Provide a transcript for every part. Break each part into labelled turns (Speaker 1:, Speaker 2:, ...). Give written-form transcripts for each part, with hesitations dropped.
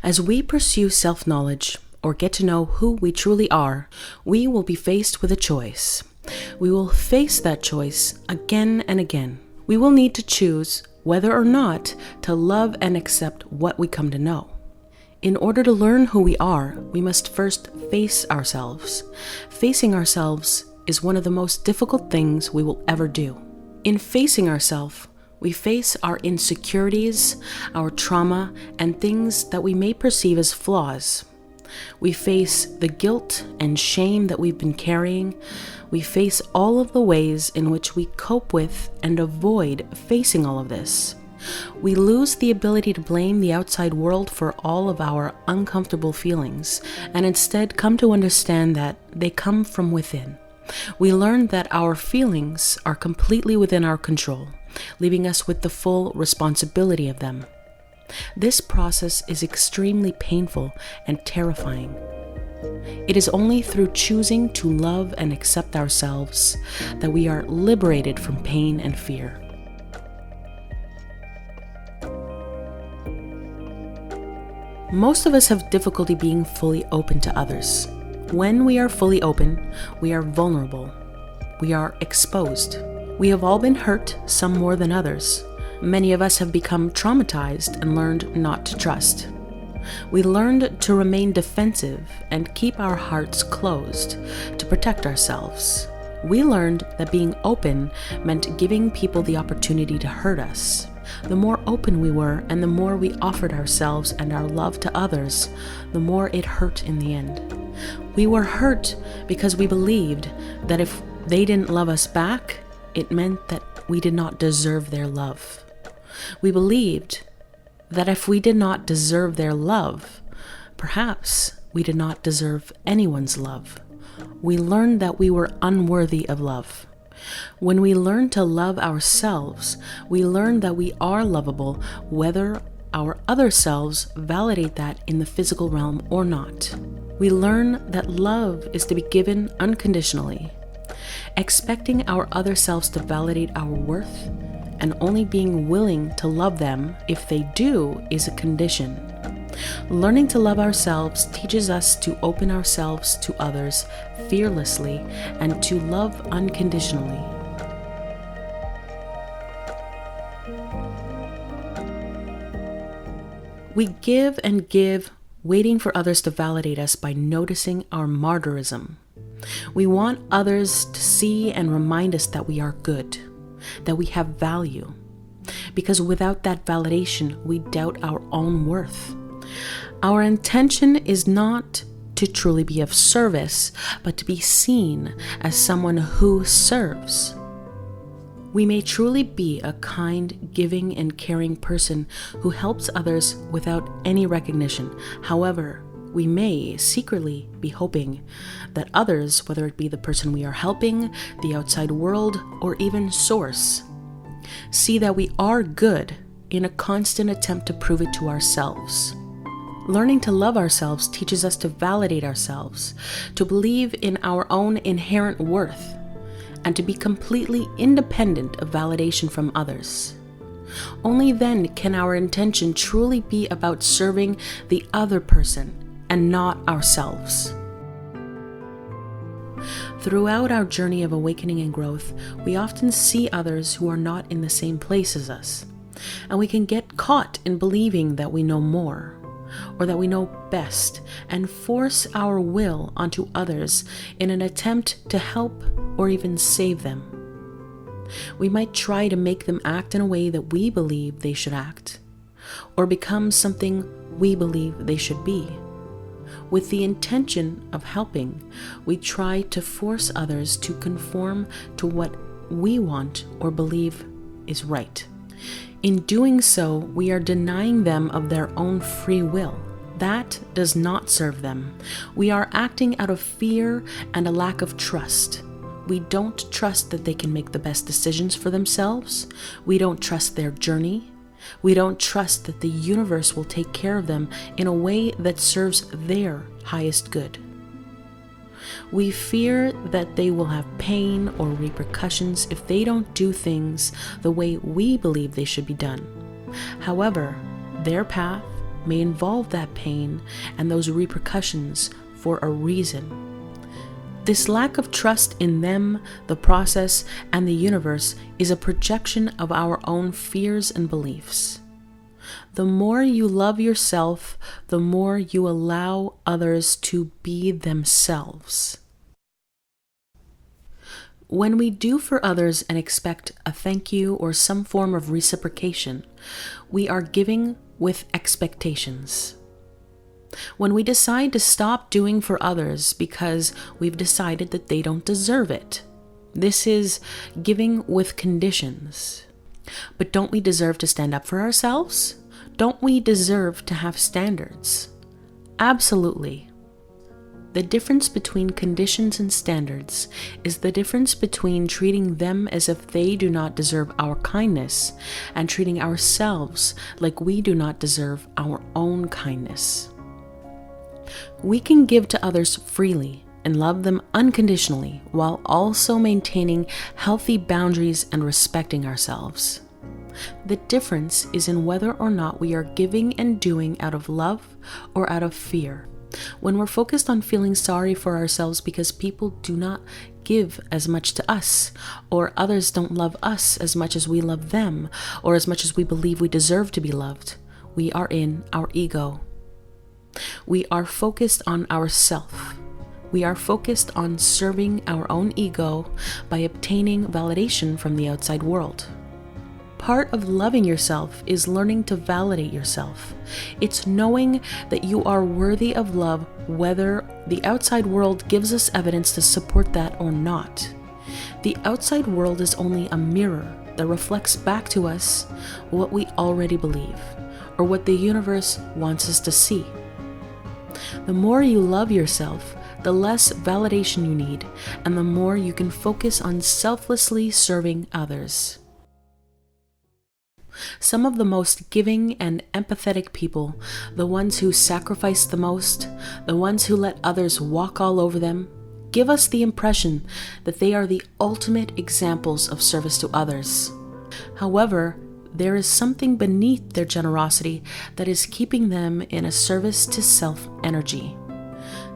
Speaker 1: As we pursue self-knowledge or get to know who we truly are, we will be faced with a choice. We will face that choice again and again. We will need to choose whether or not to love and accept what we come to know. In order to learn who we are, we must first face ourselves. Facing ourselves is one of the most difficult things we will ever do. In facing ourselves, we face our insecurities, our trauma, and things that we may perceive as flaws. We face the guilt and shame that we've been carrying. We face all of the ways in which we cope with and avoid facing all of this. We lose the ability to blame the outside world for all of our uncomfortable feelings, and instead come to understand that they come from within. We learn that our feelings are completely within our control, leaving us with the full responsibility of them. This process is extremely painful and terrifying. It is only through choosing to love and accept ourselves that we are liberated from pain and fear. Most of us have difficulty being fully open to others. When we are fully open, we are vulnerable. We are exposed. We have all been hurt, some more than others. Many of us have become traumatized and learned not to trust. We learned to remain defensive and keep our hearts closed to protect ourselves. We learned that being open meant giving people the opportunity to hurt us. The more open we were and the more we offered ourselves and our love to others, the more it hurt in the end. We were hurt because we believed that if they didn't love us back, it meant that we did not deserve their love. We believed that if we did not deserve their love, perhaps we did not deserve anyone's love. We learned that we were unworthy of love. When we learn to love ourselves, we learn that we are lovable, whether our other selves validate that in the physical realm or not. We learn that love is to be given unconditionally. Expecting our other selves to validate our worth and only being willing to love them if they do is a condition. Learning to love ourselves teaches us to open ourselves to others fearlessly and to love unconditionally. We give and give, waiting for others to validate us by noticing our martyrism. We want others to see and remind us that we are good, that we have value, because without that validation, we doubt our own worth. Our intention is not to truly be of service, but to be seen as someone who serves. We may truly be a kind, giving, and caring person who helps others without any recognition. However, we may secretly be hoping that others, whether it be the person we are helping, the outside world, or even source, see that we are good in a constant attempt to prove it to ourselves. Learning to love ourselves teaches us to validate ourselves, to believe in our own inherent worth, and to be completely independent of validation from others. Only then can our intention truly be about serving the other person and not ourselves. Throughout our journey of awakening and growth, we often see others who are not in the same place as us, and we can get caught in believing that we know more, or that we know best, and force our will onto others in an attempt to help or even save them. We might try to make them act in a way that we believe they should act, or become something we believe they should be. With the intention of helping, we try to force others to conform to what we want or believe is right. In doing so, we are denying them of their own free will. That does not serve them. We are acting out of fear and a lack of trust. We don't trust that they can make the best decisions for themselves. We don't trust their journey. We don't trust that the universe will take care of them in a way that serves their highest good. We fear that they will have pain or repercussions if they don't do things the way we believe they should be done. However, their path, may involve that pain and those repercussions for a reason. This lack of trust in them, the process, and the universe is a projection of our own fears and beliefs. The more you love yourself, the more you allow others to be themselves. When we do for others and expect a thank you or some form of reciprocation, we are giving with expectations. When we decide to stop doing for others because we've decided that they don't deserve it, this is giving with conditions. But don't we deserve to stand up for ourselves? Don't we deserve to have standards? Absolutely. The difference between conditions and standards is the difference between treating them as if they do not deserve our kindness and treating ourselves like we do not deserve our own kindness. We can give to others freely and love them unconditionally while also maintaining healthy boundaries and respecting ourselves. The difference is in whether or not we are giving and doing out of love or out of fear. When we're focused on feeling sorry for ourselves because people do not give as much to us, or others don't love us as much as we love them, or as much as we believe we deserve to be loved, we are in our ego. We are focused on ourself. We are focused on serving our own ego by obtaining validation from the outside world. Part of loving yourself is learning to validate yourself. It's knowing that you are worthy of love whether the outside world gives us evidence to support that or not. The outside world is only a mirror that reflects back to us what we already believe, or what the universe wants us to see. The more you love yourself, the less validation you need, and the more you can focus on selflessly serving others. Some of the most giving and empathetic people, the ones who sacrifice the most, the ones who let others walk all over them, give us the impression that they are the ultimate examples of service to others. However, there is something beneath their generosity that is keeping them in a service to self energy.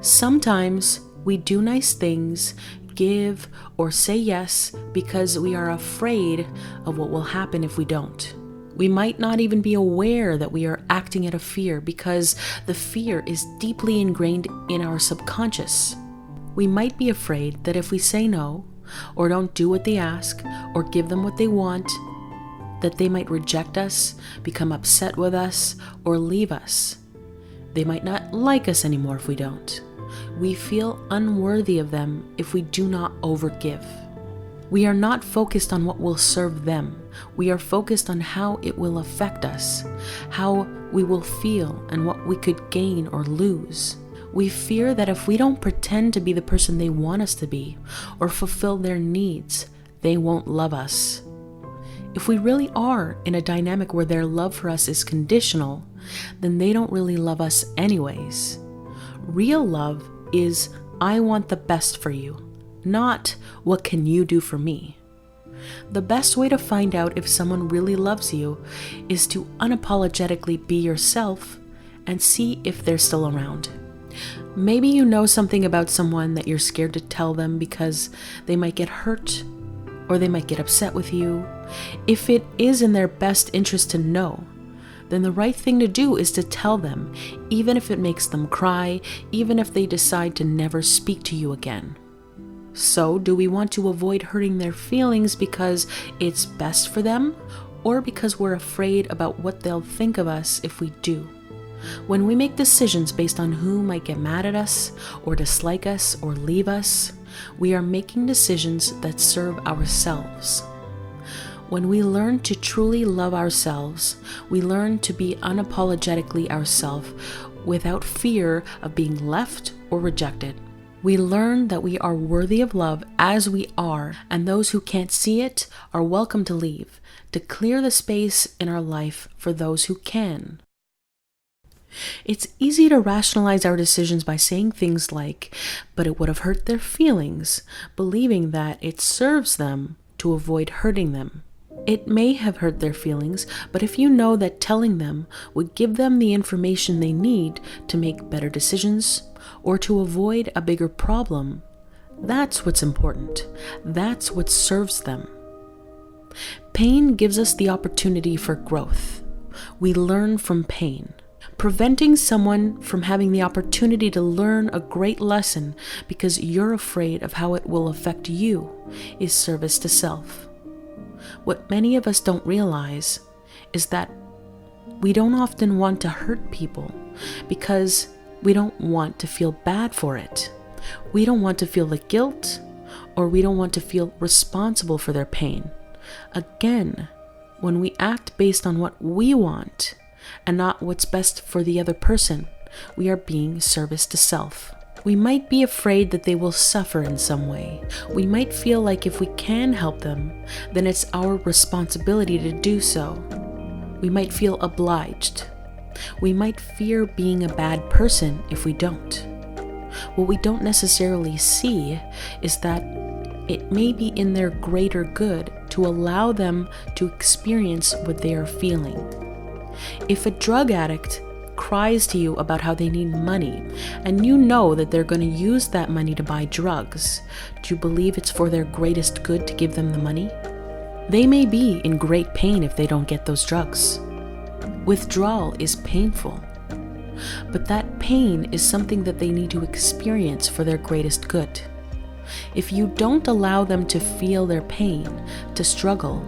Speaker 1: Sometimes we do nice things, give, or say yes because we are afraid of what will happen if we don't. We might not even be aware that we are acting out of fear because the fear is deeply ingrained in our subconscious. We might be afraid that if we say no, or don't do what they ask, or give them what they want, that they might reject us, become upset with us, or leave us. They might not like us anymore if we don't. We feel unworthy of them if we do not overgive. We are not focused on what will serve them. We are focused on how it will affect us, how we will feel, and what we could gain or lose. We fear that if we don't pretend to be the person they want us to be, or fulfill their needs, they won't love us. If we really are in a dynamic where their love for us is conditional, then they don't really love us anyways. Real love is, I want the best for you, not what can you do for me. The best way to find out if someone really loves you is to unapologetically be yourself and see if they're still around. Maybe you know something about someone that you're scared to tell them because they might get hurt or they might get upset with you. If it is in their best interest to know, then the right thing to do is to tell them, even if it makes them cry, even if they decide to never speak to you again. So, do we want to avoid hurting their feelings because it's best for them, or because we're afraid about what they'll think of us if we do? When we make decisions based on who might get mad at us, or dislike us, or leave us, we are making decisions that serve ourselves. When we learn to truly love ourselves, we learn to be unapologetically ourselves without fear of being left or rejected. We learn that we are worthy of love as we are, and those who can't see it are welcome to leave, to clear the space in our life for those who can. It's easy to rationalize our decisions by saying things like, but it would have hurt their feelings, believing that it serves them to avoid hurting them. It may have hurt their feelings, but if you know that telling them would give them the information they need to make better decisions or to avoid a bigger problem, that's what's important. That's what serves them. Pain gives us the opportunity for growth. We learn from pain. Preventing someone from having the opportunity to learn a great lesson because you're afraid of how it will affect you is service to self. What many of us don't realize is that we don't often want to hurt people because we don't want to feel bad for it. We don't want to feel the guilt, or we don't want to feel responsible for their pain. Again, when we act based on what we want and not what's best for the other person, we are being service to self. We might be afraid that they will suffer in some way. We might feel like if we can help them, then it's our responsibility to do so. We might feel obliged. We might fear being a bad person if we don't. What we don't necessarily see is that it may be in their greater good to allow them to experience what they are feeling. If a drug addict cries to you about how they need money, and you know that they're going to use that money to buy drugs, do you believe it's for their greatest good to give them the money? They may be in great pain if they don't get those drugs. Withdrawal is painful, but that pain is something that they need to experience for their greatest good. If you don't allow them to feel their pain, to struggle,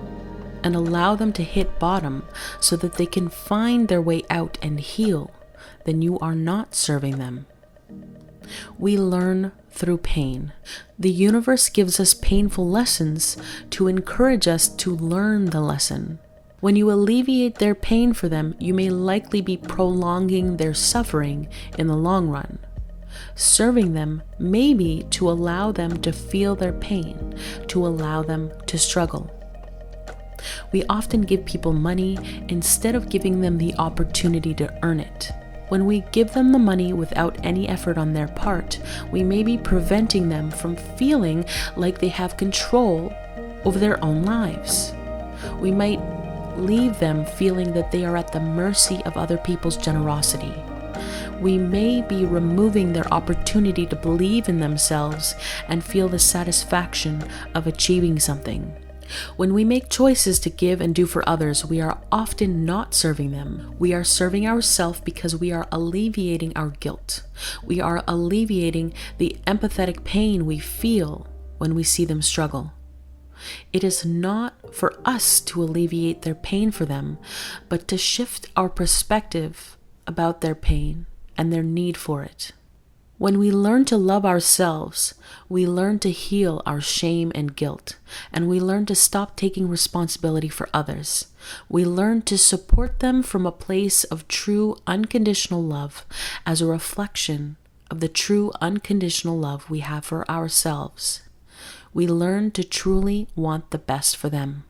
Speaker 1: and allow them to hit bottom so that they can find their way out and heal, then you are not serving them. We learn through pain. The universe gives us painful lessons to encourage us to learn the lesson. When you alleviate their pain for them, you may likely be prolonging their suffering in the long run. Serving them may be to allow them to feel their pain, to allow them to struggle. We often give people money instead of giving them the opportunity to earn it. When we give them the money without any effort on their part, we may be preventing them from feeling like they have control over their own lives. We might leave them feeling that they are at the mercy of other people's generosity. We may be removing their opportunity to believe in themselves and feel the satisfaction of achieving something. When we make choices to give and do for others, we are often not serving them. We are serving ourselves because we are alleviating our guilt. We are alleviating the empathetic pain we feel when we see them struggle. It is not for us to alleviate their pain for them, but to shift our perspective about their pain and their need for it. When we learn to love ourselves, we learn to heal our shame and guilt, and we learn to stop taking responsibility for others. We learn to support them from a place of true unconditional love as a reflection of the true unconditional love we have for ourselves. We learn to truly want the best for them.